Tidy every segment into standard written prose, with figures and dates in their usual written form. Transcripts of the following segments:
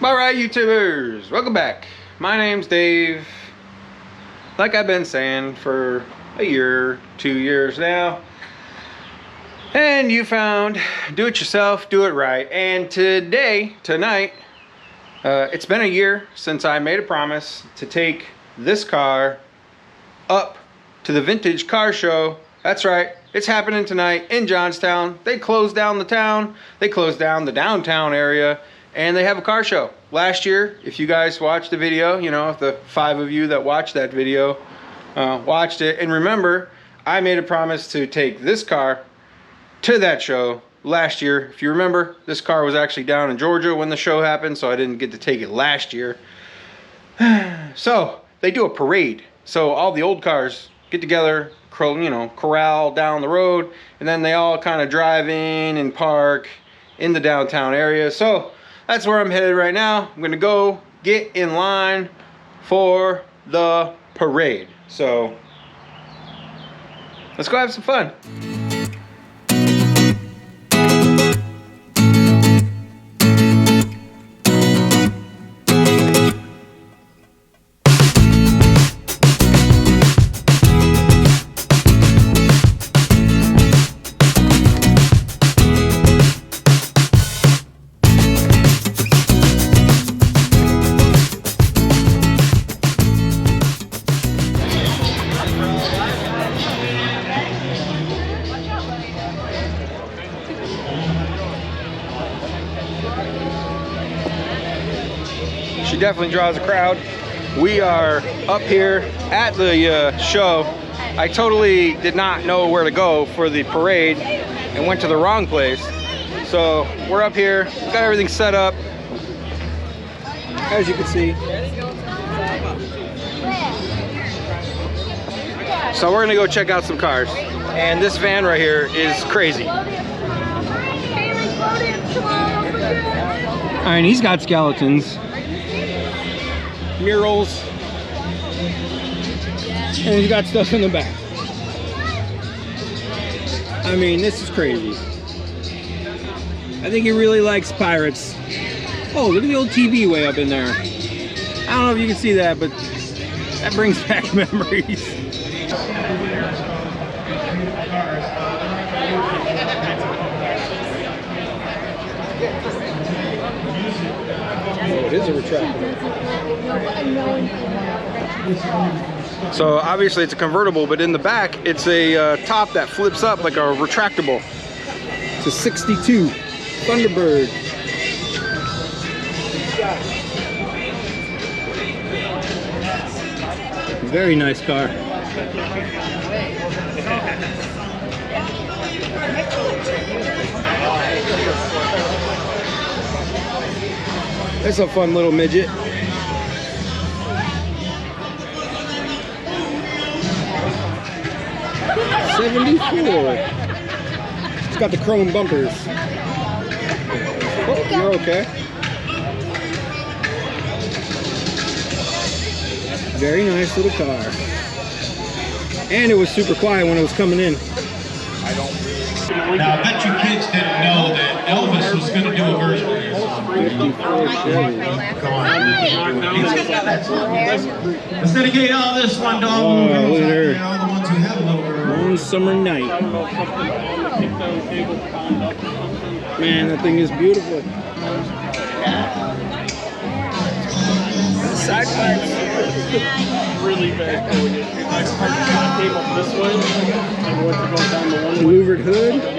Alright, YouTubers, welcome back. My name's Dave. Like I've been saying for a year, 2 years now. And you found do it yourself, do it right. And tonight, it's been a year since I made a promise to take this car up to the vintage car show. That's right, it's happening tonight in Johnstown. They closed down the town, they closed down the downtown area, and they have a car show. Last year, if you guys watched the video, you know, if the 5 of you that watched that video watched it, and remember, I made a promise to take this car to that show last year. If you remember, this car was actually down in Georgia when the show happened, so I didn't get to take it last year. So they do a parade. So all the old cars get together, you know, corral down the road, and then they all kind of drive in and park in the downtown area. So that's where I'm headed right now. I'm gonna go get in line for the parade. So let's go have some fun. She definitely draws a crowd. We are up here at the show. I totally did not know where to go for the parade and went to the wrong place. So we're up here, got everything set up, as you can see. So we're gonna go check out some cars. And this van right here is crazy. And he's got skeletons, murals, and he's got stuff in the back. I mean, this is crazy. I think he really likes pirates. Oh, look at the old TV way up in there. I don't know if you can see that, but that brings back memories. Oh, it is a retractable. So obviously it's a convertible, but in the back it's a top that flips up like a retractable. It's a 62 Thunderbird. Very nice car. It's a fun little midget. '74. It's got the chrome bumpers. Oh, you're okay. Very nice little car. And it was super quiet when it was coming in. Now, I bet you kids didn't know that Elvis was going to do a version of this. 54 Chevy. Let's dedicate all this one to all the girls out there, all the ones who have a little girl. One summer night. Man, that thing is beautiful. Side pipes. Really bad going in. I came up this way and went to go down the one way. Louvered hood. Can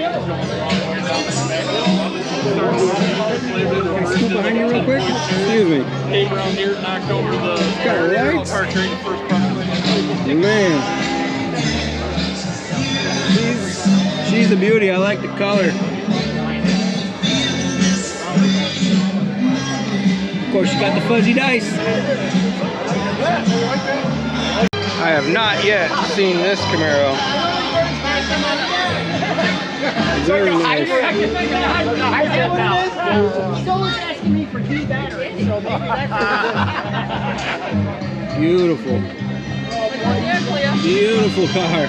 I scoot behind you real quick? Excuse me. Came around here, knocked over the got lights. car train first properly. Man. She's a beauty. I like the color. Of course, she got the fuzzy dice. I have not yet seen this Camaro. Very nice. Someone's asking me for 2 batteries. Beautiful. Beautiful car.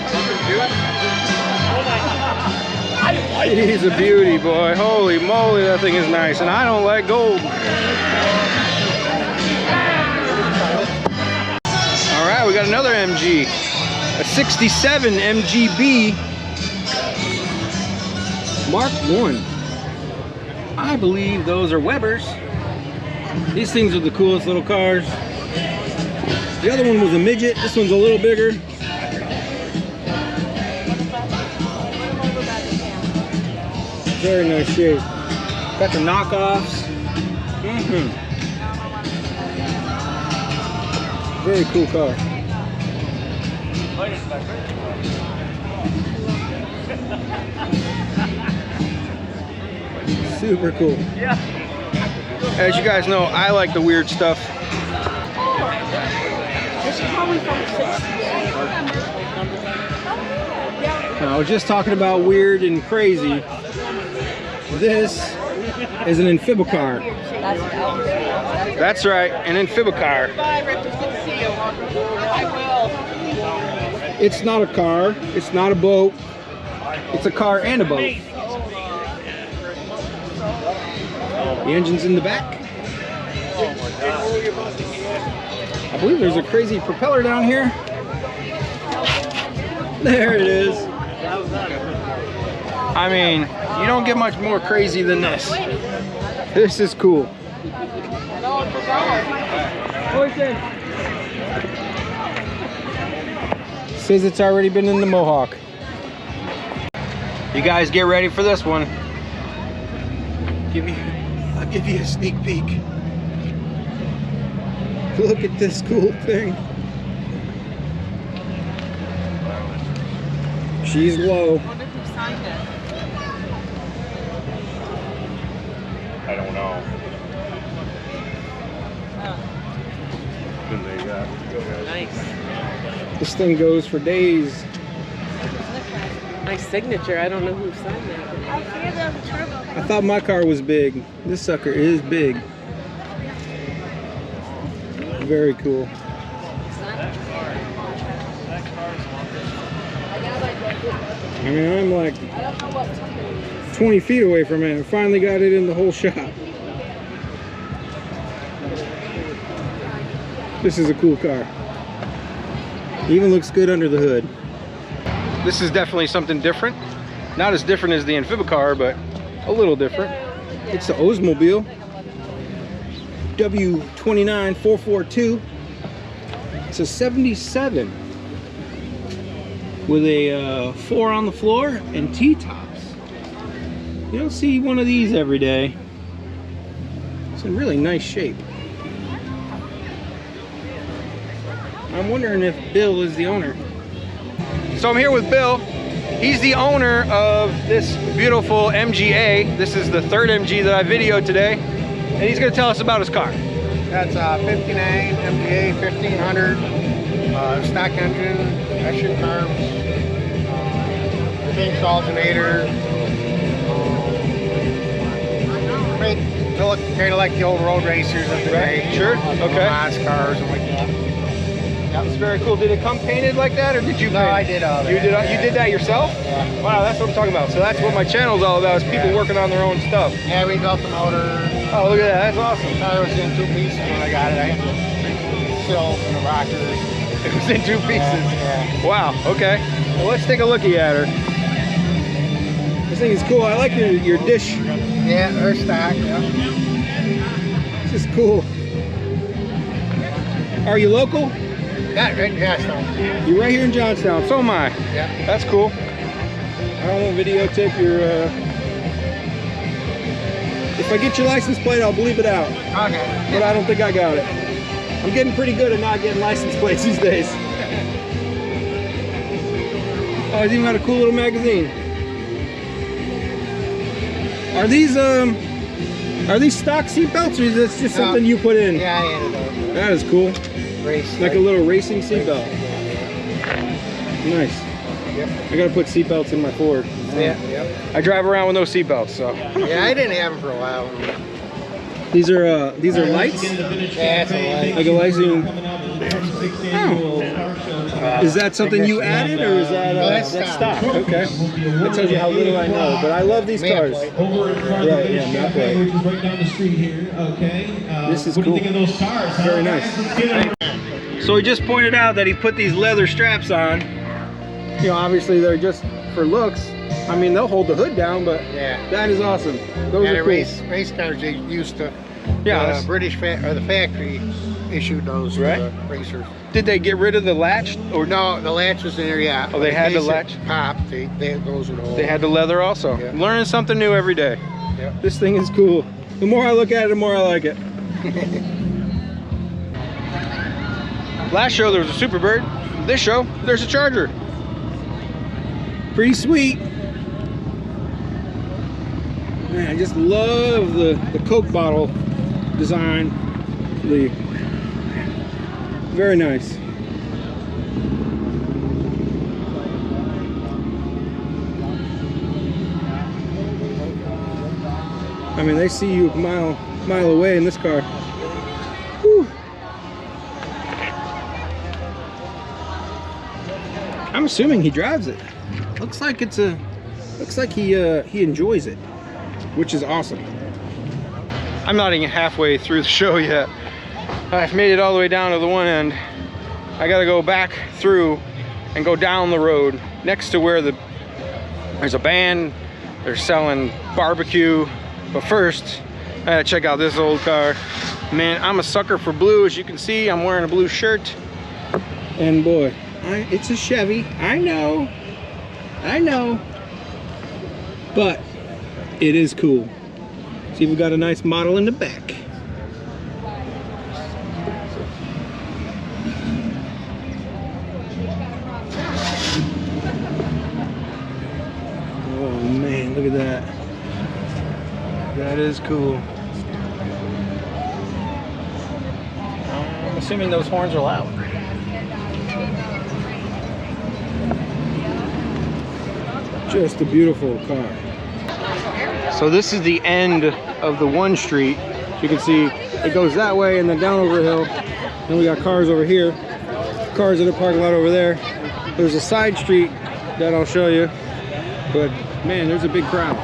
It is a beauty, boy. Holy moly, that thing is nice. And I don't like gold. got another MG, a 67 MGB Mark 1. I believe those are Webers. These things are the coolest little cars. The other one was a midget. This one's a little bigger. Very nice shape. Got the knockoffs. Very cool car. Super cool. Yeah. As you guys know, I like the weird stuff. This is probably from the 60s. I was just talking about weird and crazy. This is an amphibicar. That's right, an amphibicar. Bye, Rick. It's good to see you. I will. It's not a car. It's not a boat. It's a car and a boat. The engine's in the back. I believe there's a crazy propeller down here. There it is. I mean, you don't get much more crazy than this. This is cool. Says it's already been in the Mohawk. You guys get ready for this one. I'll give you a sneak peek. Look at this cool thing. She's low. I wonder who signed it. I don't know. Nice. This thing goes for days. Nice signature. I don't know who signed that. I thought my car was big. This sucker is big. Very cool. I mean, I'm like 20 feet away from it. I finally got it in the whole shop. This is a cool car. Even looks good under the hood. This is definitely something different. Not as different as the amphibicar, but a little different. It's the Oldsmobile W29442. It's a 77 with a 4 on the floor and T-tops. You don't see one of these every day. It's in really nice shape. I'm wondering if Bill is the owner. So I'm here with Bill. He's the owner of this beautiful MGA. This is the third MG that I videoed today. And he's gonna tell us about his car. That's a 59 MGA 1500 stock engine, extra carbs, King's alternator. Kind of like the old road racers of the day. Sure. Okay. Mods cars and like that. That was very cool. Did it come painted like that, or did you? No, paint? I did all that. You did that yourself? Yeah. Wow, that's what I'm talking about. So that's what my channel's all about, is people working on their own stuff. Yeah, we built the motor. Oh, look at that. That's awesome. The car was in 2 pieces when I got it. I had the sills and the rockers. It was in 2 pieces. Yeah. Wow. Okay. Well, let's take a looky at her. This thing is cool. I like your dish. Yeah, her stock. Yeah. This is cool. Are you local? Yeah, right in Johnstown. You're right here in Johnstown. So am I. Yeah. That's cool. I don't want to videotape your. If I get your license plate, I'll bleep it out. Okay. But I don't think I got it. I'm getting pretty good at not getting license plates these days. Oh, it's even got a cool little magazine. Are these stock seat belts, or is this just something you put in? Yeah, I added those. That is cool. Race. Like a little racing seat belt. Nice. Yep. I gotta put seat belts in my Ford. Yeah, yep. I drive around with no seat belts, so. Yeah, I didn't have them for a while. These are lights? Yeah, it's a light. Like a lighting. Oh. Is that something you added, or is that that's stock? Okay. That tells you how little I know, but I love these cars. Right, yeah, map plate. Right down the street here. Okay. This is what cool. do you think of those cars? Very nice. So he just pointed out that he put these leather straps on. You know, obviously they're just for looks. I mean, they'll hold the hood down, but Yeah. that is awesome. Those are cool. race cars they used to. Yeah. The the factory issued those Right. to the racers. Did they get rid of the latch, or No, the latch was in there, yeah. Oh, they had the In case latch? it popped, those would hold. they had the leather also? Yeah. Learning something new every day. Yeah. This thing is cool. The more I look at it, the more I like it. Last show there was a Superbird. This show there's a Charger. Pretty sweet. Man, I just love the Coke bottle design. Very nice. I mean, they see you a mile away in this car. Whew. I'm assuming he drives it. Looks like he enjoys it, which is awesome. I'm not even halfway through the show yet. I've made it all the way down to the one end. I gotta go back through and go down the road next to where there's a band. They're selling barbecue. But first, I gotta check out this old car. Man, I'm a sucker for blue. As you can see, I'm wearing a blue shirt. And boy, it's a Chevy. I know. But it is cool. See, we got a nice model in the back. Oh man, look at that. That is cool. I'm assuming those horns are loud. Just a beautiful car. So this is the end of the one street. You can see it goes that way and then down over a hill. Then we got cars over here. Cars in the parking lot over there. There's a side street that I'll show you. But man, there's a big crowd.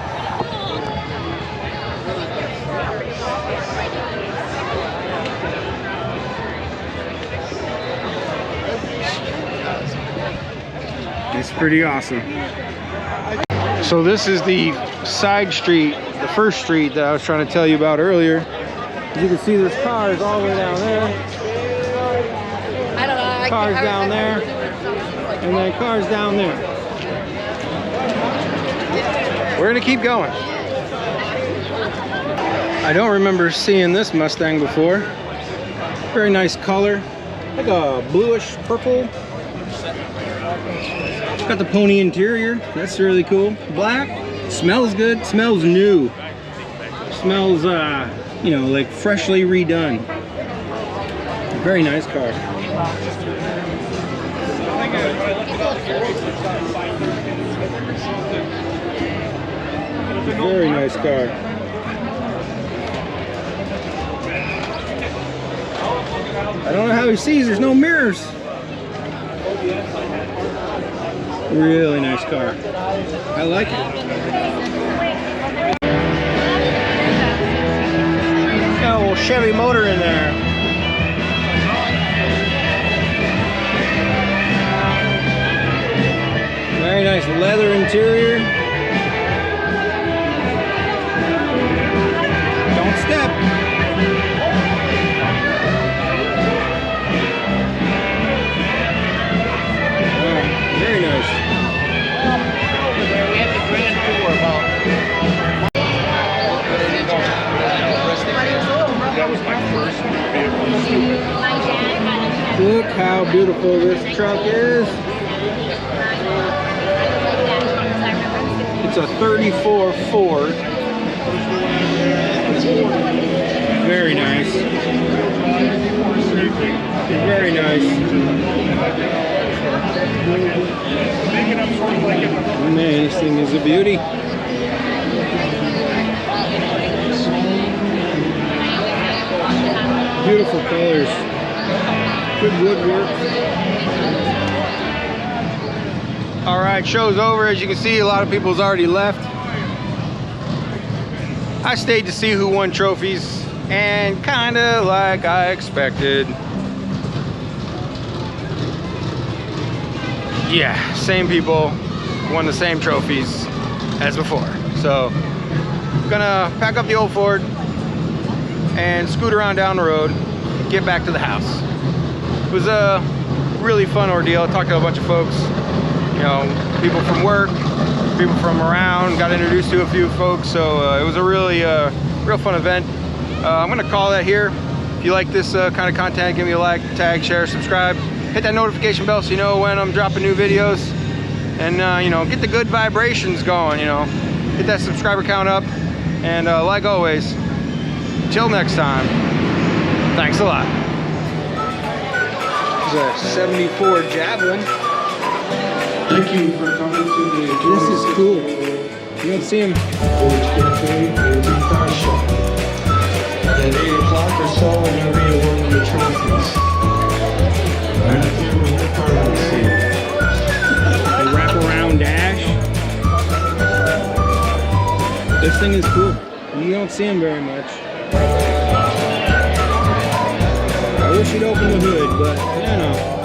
It's pretty awesome. So this is the side street, the first street that I was trying to tell you about earlier. As you can see, there's cars all the way down there. Cars down there, and then cars down there. We're gonna keep going. I don't remember seeing this Mustang before. Very nice color, like a bluish purple. It's got the pony interior. That's really cool. Black. Smells good. Smells new. Smells, you know, like freshly redone. Very nice car. Very nice car. I don't know how he sees. There's no mirrors. Really nice car. I like it. Got a little Chevy motor in there. Very nice leather interior. Don't step. Very nice. We had the grand tour about. That was my first vehicle. Look how beautiful this truck is. It's a 34 Ford. Very nice. Very nice. Man, this thing is a beauty. Beautiful colors. Good woodwork. All right, show's over. As you can see, a lot of people's already left. I stayed to see who won trophies, and kind of like I expected, yeah, same people won the same trophies as before. So gonna pack up the old Ford and scoot around down the road, get back to the house. It was a really fun ordeal. I talked to a bunch of folks, you know, people from work, people from around, got introduced to a few folks. So it was a really real fun event. I'm gonna call that here. If you like this kind of content, give me a like, tag, share, subscribe. Hit that notification bell so you know when I'm dropping new videos. And you know, get the good vibrations going, you know. Hit that subscriber count up. And like always, till next time, thanks a lot. This is a 74 Javelin. Thank you for coming to the This is cool. You don't see him. At 8 o'clock or so, we're going to be awarding the trophies. Right up there with the party scene. The wraparound dash. This thing is cool. You don't see him very much. I wish he'd open the hood, but you know.